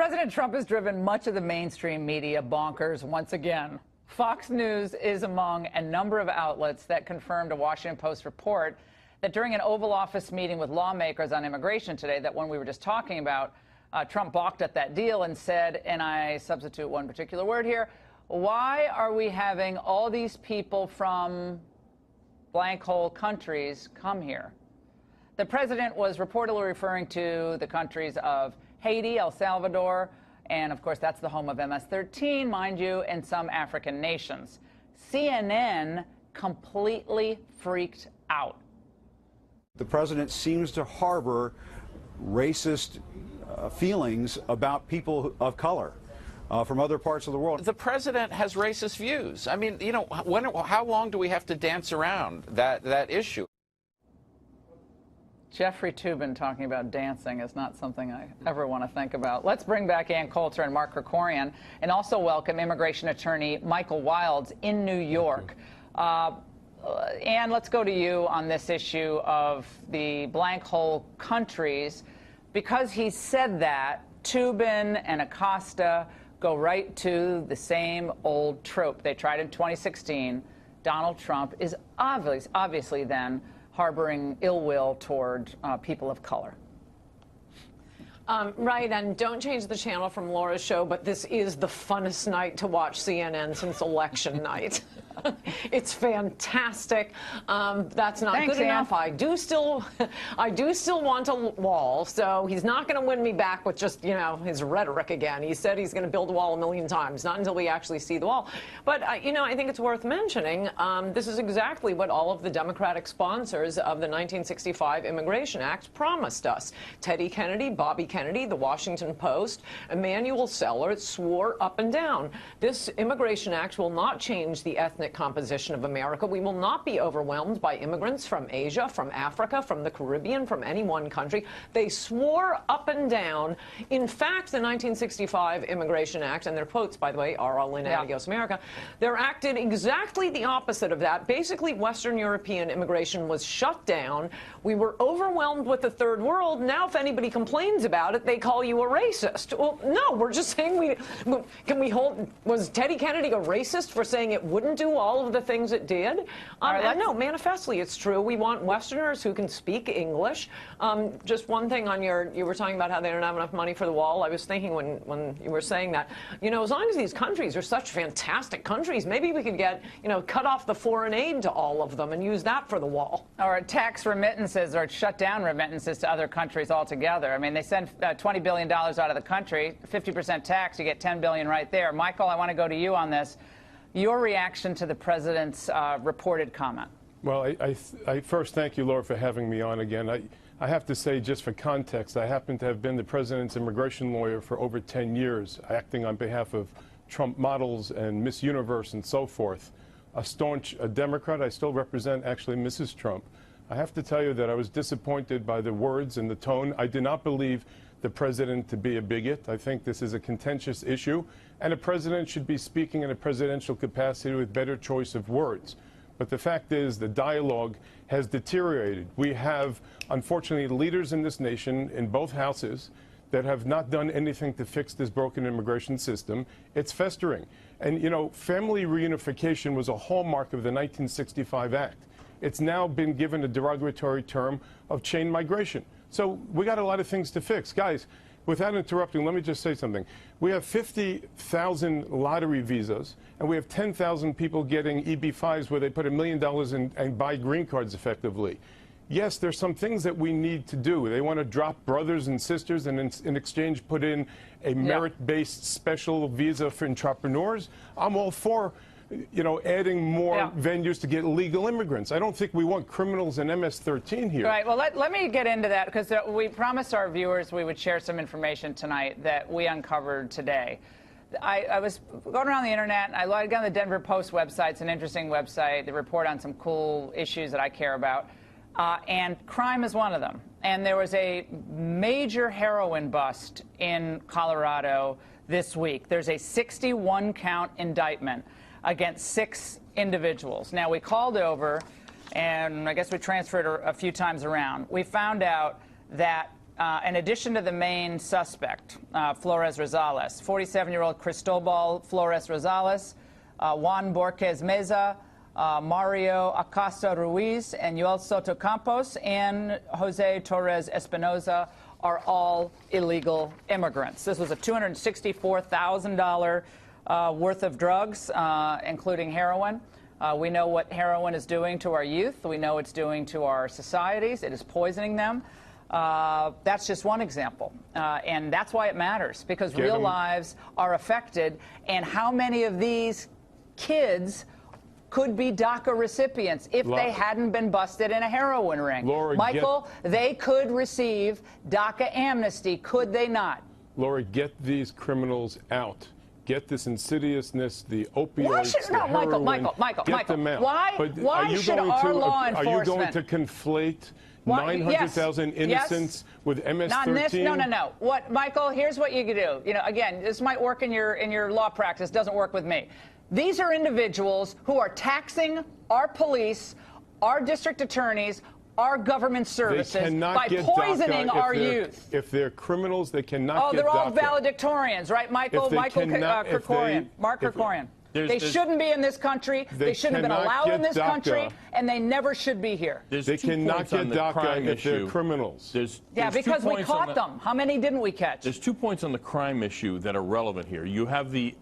President Trump has driven much of the mainstream media bonkers once again. Fox News is among a number of outlets that confirmed a Washington Post report that during an Oval Office meeting with lawmakers on immigration today, that one we were just talking about, Trump balked at that deal and said, and I substitute one particular word here, why are we having all these people from blank hole countries come here? The president was reportedly referring to the countries of Haiti, El Salvador, and of course that's the home of MS-13, mind you, and some African nations. CNN completely freaked out. The president seems to harbor racist feelings about people of color from other parts of the world. The president has racist views. I mean, you know, how long do we have to dance around that issue? Jeffrey Toobin talking about dancing is not something I ever want to think about. Let's bring back Ann Coulter and Mark Krikorian, and also welcome immigration attorney Michael Wilds in New York. Ann, let's go to you on this issue of the blank hole countries. Because he said that, Toobin and Acosta go right to the same old trope they tried in 2016. Donald Trump is obviously then harboring ill will toward people of color. Right, and don't change the channel from Laura's show, but this is the funnest night to watch CNN since election night. It's fantastic. That's not Thanks, good enough. Ann. I do still want a wall. So he's not going to win me back with just, you know, his rhetoric again. He said he's going to build a wall 1,000,000 times. Not until we actually see the wall. But you know, I think it's worth mentioning. This is exactly what all of the Democratic sponsors of the 1965 Immigration Act promised us. Teddy Kennedy, Bobby Kennedy, the Washington Post, Emanuel Sellers swore up and down. This Immigration Act will not change the ethnic composition of America. We will not be overwhelmed by immigrants from Asia, from Africa, from the Caribbean, from any one country. They swore up and down. In fact, the 1965 Immigration Act, and their quotes, by the way, are all in Adios America, they're acted exactly the opposite of that. Basically, Western European immigration was shut down. We were overwhelmed with the third world. Now, if anybody complains about it, they call you a racist. Well, no, we're just saying was Teddy Kennedy a racist for saying it wouldn't do all of the things it did? No, manifestly it's true. We want Westerners who can speak English. Just one thing on you were talking about how they don't have enough money for the wall. I was thinking when you were saying that, you know, as long as these countries are such fantastic countries, maybe we could get, you know, cut off the foreign aid to all of them and use that for the wall. Or tax remittances, or shut down remittances to other countries altogether. I mean, they send $20 billion out of the country, 50% tax, you get $10 billion right there. Michael, I want to go to you on this. Your reaction to the president's reported comment. Well, I first thank you, Laura, for having me on again. I have to say, just for context, I happen to have been the president's immigration lawyer for over 10 years, acting on behalf of Trump models and Miss Universe and so forth. A staunch Democrat, I still represent actually Mrs. Trump. I have to tell you that I was disappointed by the words and the tone. I do not believe the president to be a bigot. I think this is a contentious issue, and a president should be speaking in a presidential capacity with better choice of words. But the fact is, the dialogue has deteriorated. We have, unfortunately, leaders in this nation in both houses that have not done anything to fix this broken immigration system. It's festering. And, you know, family reunification was a hallmark of the 1965 Act. It's now been given a derogatory term of chain migration. So we got a lot of things to fix. Guys, without interrupting, let me just say something. We have 50,000 lottery visas, and we have 10,000 people getting EB-5s where they put $1 million in and buy green cards effectively. Yes, there's some things that we need to do. They want to drop brothers and sisters and in exchange put in a merit-based special visa for entrepreneurs. I'm all for, you know, adding more venues to get legal immigrants. I don't think we want criminals and MS-13 here. Right. Well, let me get into that, because we promised our viewers we would share some information tonight that we uncovered today. I was going around the internet, and I logged on the Denver Post website. It's an interesting website. They report on some cool issues that I care about. And crime is one of them. And there was a major heroin bust in Colorado this week. There's a 61-count indictment against 6 individuals. Now, we called over, and I guess we transferred a few times around. We found out that in addition to the main suspect, Flores Rosales, 47-year-old Cristobal Flores Rosales, Juan Borges Meza, Mario Acosta Ruiz, and Yoel Soto Campos, and Jose Torres Espinoza are all illegal immigrants. This was a $264,000 worth of drugs, including heroin. We know what heroin is doing to our youth. We know it's doing to our societies. It is poisoning them. That's just one example. And that's why it matters, because real lives are affected. And how many of these kids could be DACA recipients if they hadn't been busted in a heroin ring? Laura, Michael, they could receive DACA amnesty, could they not? Laura, get these criminals out. Get this insidiousness, the opioids, the heroin. Michael, get them out. Why should our law enforcement... Are you going to conflate 900,000 innocents with MS-13? Not in this. No. What, Michael? Here's what you could do. You know, again, this might work in your law practice. Doesn't work with me. These are individuals who are taxing our police, our district attorneys, our government services by poisoning our youth. If they're criminals, they cannot get DACA. Oh, they're all valedictorians, right, Michael? Michael Krikorian. Mark Krikorian. They shouldn't be in this country. They shouldn't have been allowed in this country, and they never should be here. They cannot get DACA if they're criminals. Because we caught them. How many didn't we catch? There's 2 points on the crime issue that are relevant here. You have the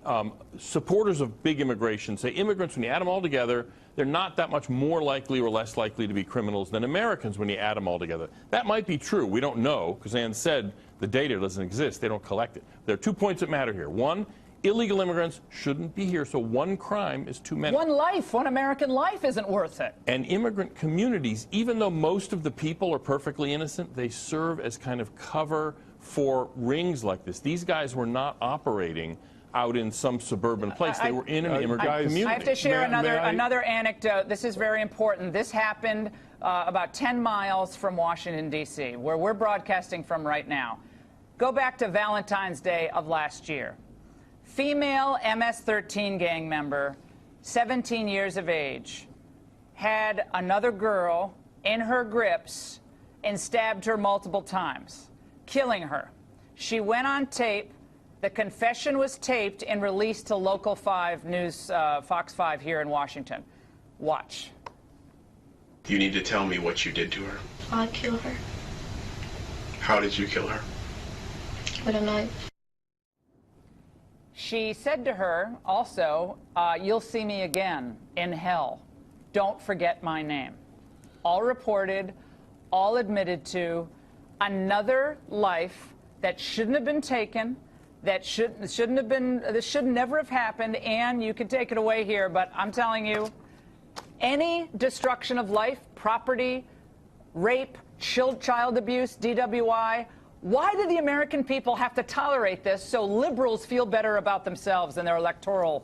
supporters of big immigration say immigrants, when you add them all together, they're not that much more likely or less likely to be criminals than Americans when you add them all together. That might be true. We don't know, because Ann said the data doesn't exist. They don't collect it. There are 2 points that matter here. One, illegal immigrants shouldn't be here, so one crime is too many. One American life isn't worth it. And immigrant communities, even though most of the people are perfectly innocent, they serve as kind of cover for rings like this. These guys were not operating out in some suburban place. They were in an immigrant community. I have to share another anecdote. This is very important. This happened about 10 miles from Washington, D.C., where we're broadcasting from right now. Go back to Valentine's Day of last year. Female MS-13 gang member, 17 years of age, had another girl in her grips and stabbed her multiple times, killing her. She went on tape. The confession was taped and released to Local 5 News, Fox 5 here in Washington. Watch. You need to tell me what you did to her. I killed her. How did you kill her? With a knife. She said to her also, you'll see me again in hell. Don't forget my name. All reported, all admitted to. Another life that shouldn't have been taken, that shouldn't have been, this should never have happened, and you can take it away here, but I'm telling you, any destruction of life, property, rape, child abuse, DWI, why do the American people have to tolerate this so liberals feel better about themselves and their electoral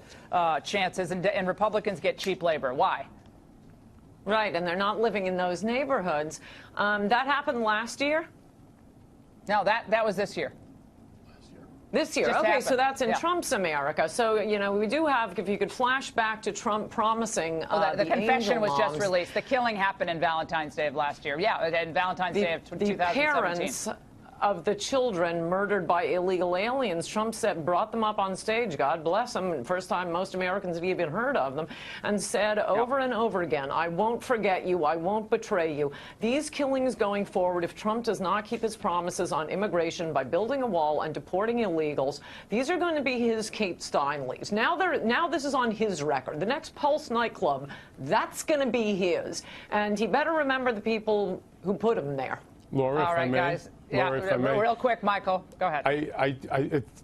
chances and Republicans get cheap labor? Why? Right, and they're not living in those neighborhoods. That happened last year? No, that was this year. This year. Okay, so that's in Trump's America. So, you know, we do have, if you could flash back to Trump promising the confession was just released. The killing happened in Valentine's Day of last year. Yeah, in Valentine's Day of 2017. The parents of the children murdered by illegal aliens, Trump said, brought them up on stage, God bless them, first time most Americans have even heard of them, and said over and over again, I won't forget you, I won't betray you. These killings going forward, if Trump does not keep his promises on immigration by building a wall and deporting illegals, these are going to be his Kate Steinleys. Now this is on his record. The next Pulse nightclub, that's going to be his. And he better remember the people who put him there. Laura, all right, guys. Real quick, Michael, go ahead.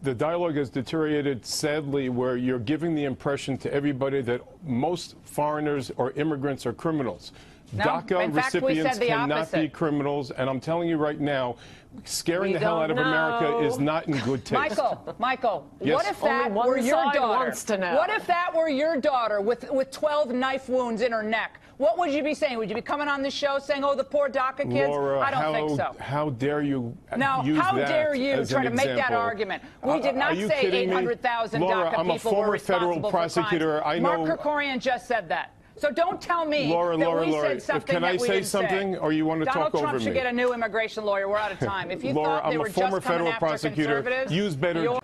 The dialogue has deteriorated sadly, where you're giving the impression to everybody that most foreigners or immigrants are criminals. No, DACA recipients cannot be criminals, and I'm telling you right now, scaring the hell out of America is not in good taste. Michael, yes. What if that were your daughter? What if that were your daughter with 12 knife wounds in her neck? What would you be saying? Would you be coming on the show saying, oh, the poor DACA kids? Laura, I don't think so. How dare you how dare you try to make that argument? We did not say 800,000 DACA people were responsible for crimes. Laura, I'm a former federal prosecutor. I know. Mark Krikorian just said that. So don't tell me Laura, that Laura, we Laura, said something can I that we say didn't something, say. or you want to Donald talk over Trump me? should get a new immigration lawyer. We're out of time. If you Laura, thought they I'm were a former just coming federal after prosecutor. conservatives, Use better.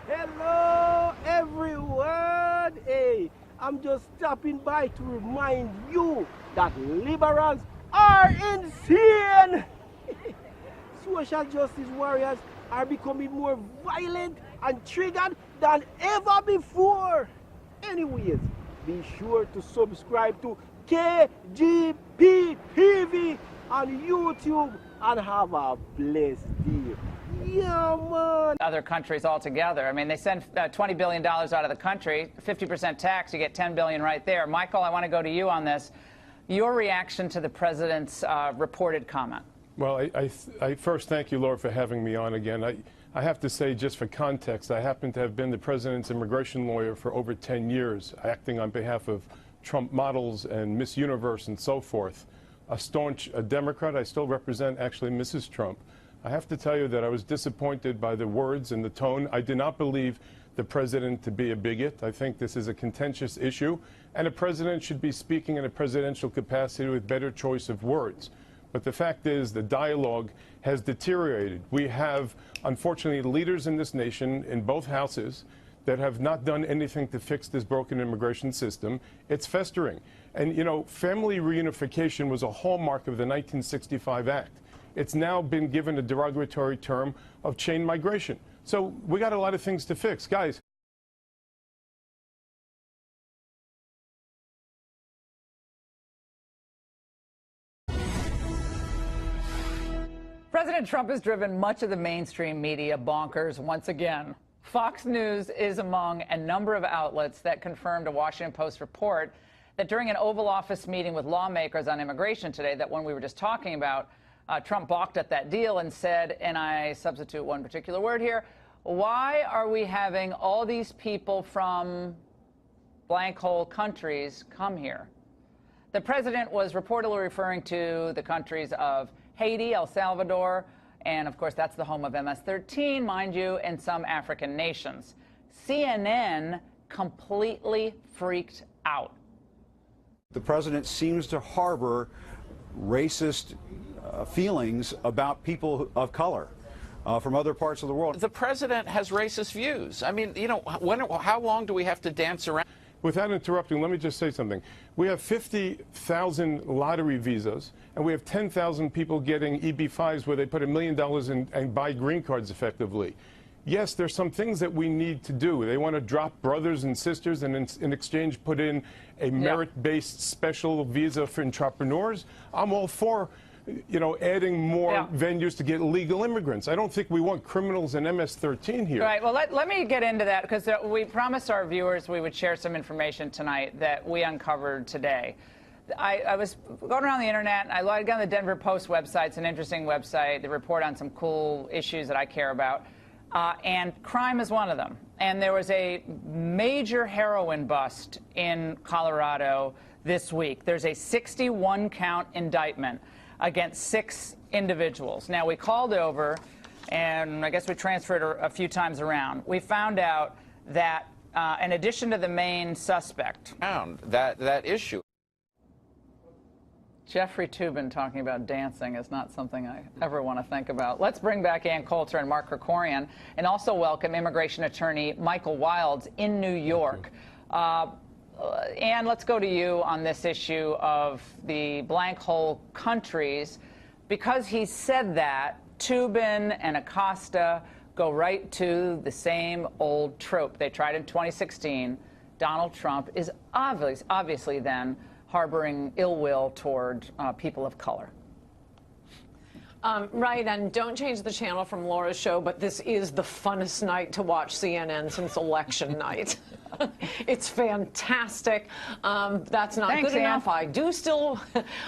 Hello, everyone. Hey, I'm just stopping by to remind you that liberals are insane. Social justice warriors are becoming more violent and triggered than ever before. Anyways, be sure to subscribe to KGPTV on YouTube and have a blessed day. Yeah, man. other countries altogether. I mean, they send $20 billion out of the country, 50% tax, you get $10 billion right there. Michael, I want to go to you on this. Your reaction to the president's reported comment. Well, I first thank you, Laura, for having me on again. I have to say, just for context, I happen to have been the president's immigration lawyer for over 10 years, acting on behalf of Trump models and Miss Universe and so forth. A staunch Democrat, I still represent actually Mrs. Trump. I have to tell you that I was disappointed by the words and the tone. I did not believe the president to be a bigot. I think this is a contentious issue, and a president should be speaking in a presidential capacity with better choice of words. But the fact is, the dialogue has deteriorated. We have, unfortunately, leaders in this nation, in both houses, that have not done anything to fix this broken immigration system. It's festering. And, you know, family reunification was a hallmark of the 1965 Act. It's now been given a derogatory term of chain migration. So we got a lot of things to fix. Guys. President Trump has driven much of the mainstream media bonkers once again. Fox News is among a number of outlets that confirmed a Washington Post report that during an Oval Office meeting with lawmakers on immigration today, that one we were just talking about, Trump balked at that deal and said, and I substitute one particular word here, why are we having all these people from blank hole countries come here? The president was reportedly referring to the countries of Haiti, El Salvador, and of course that's the home of MS-13, mind you, and some African nations. CNN completely freaked out. The president seems to harbor racist feelings about people of color from other parts of the world. The president has racist views. I mean, you know, how long do we have to dance around? Without interrupting, let me just say something. We have 50,000 lottery visas, and we have 10,000 people getting EB-5s where they put $1 million in and buy green cards effectively. Yes, there's some things that we need to do. They want to drop brothers and sisters and in exchange put in a merit-based special visa for entrepreneurs. I'm all for, you know, adding more venues to get legal immigrants. I don't think we want criminals and MS-13 here. Right. Well, let me get into that, because we promised our viewers we would share some information tonight that we uncovered today. I was going around the internet, and I logged on the Denver Post website. It's an interesting website. They report on some cool issues that I care about. And crime is one of them. And there was a major heroin bust in Colorado this week. There's a 61-count indictment against 6 individuals. Now, we called over, and I guess we transferred a few times around. We found out that in addition to the main suspect, that issue. Jeffrey Toobin talking about dancing is not something I ever want to think about. Let's bring back Ann Coulter and Mark Krikorian, and also welcome immigration attorney Michael Wilds in New York. Ann, let's go to you on this issue of the blank hole countries. Because he said that, Toobin and Acosta go right to the same old trope they tried in 2016. Donald Trump is obviously then harboring ill will toward people of color. Right, and don't change the channel from Laura's show, but this is the funnest night to watch CNN since election night. It's fantastic. That's not good enough. I do still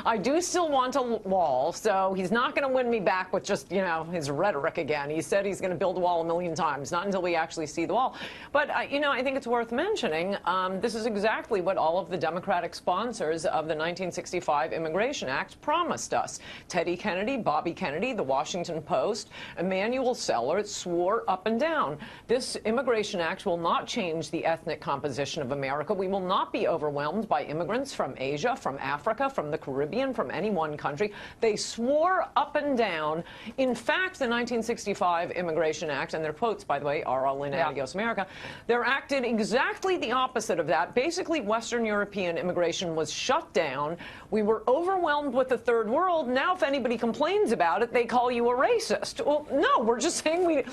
want a wall. So he's not going to win me back with just, you know, his rhetoric again. He said he's going to build a wall 1,000,000 times, not until we actually see the wall. But you know, I think it's worth mentioning. This is exactly what all of the Democratic sponsors of the 1965 Immigration Act promised us. Teddy Kennedy, Bobby Kennedy, Kennedy, the Washington Post, Emanuel Sellers swore up and down, this Immigration Act will not change the ethnic composition of America. We will not be overwhelmed by immigrants from Asia, from Africa, from the Caribbean, from any one country. They swore up and down. In fact, the 1965 Immigration Act, and their quotes, by the way, are all in Adios America, they're acted exactly the opposite of that. Basically, Western European immigration was shut down. We were overwhelmed with the third world. Now, if anybody complains about it, they call you a racist. Well, no, we're just saying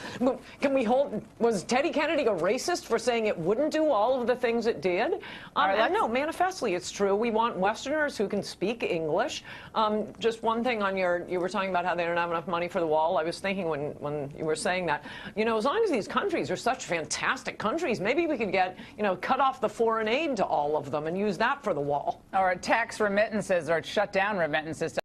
was Teddy Kennedy a racist for saying it wouldn't do all of the things it did? No, manifestly, it's true. We want Westerners who can speak English. Just one thing on you were talking about how they don't have enough money for the wall. I was thinking when you were saying that, as long as these countries are such fantastic countries, maybe we could get, cut off the foreign aid to all of them and use that for the wall. Or tax remittances or shut down remittances to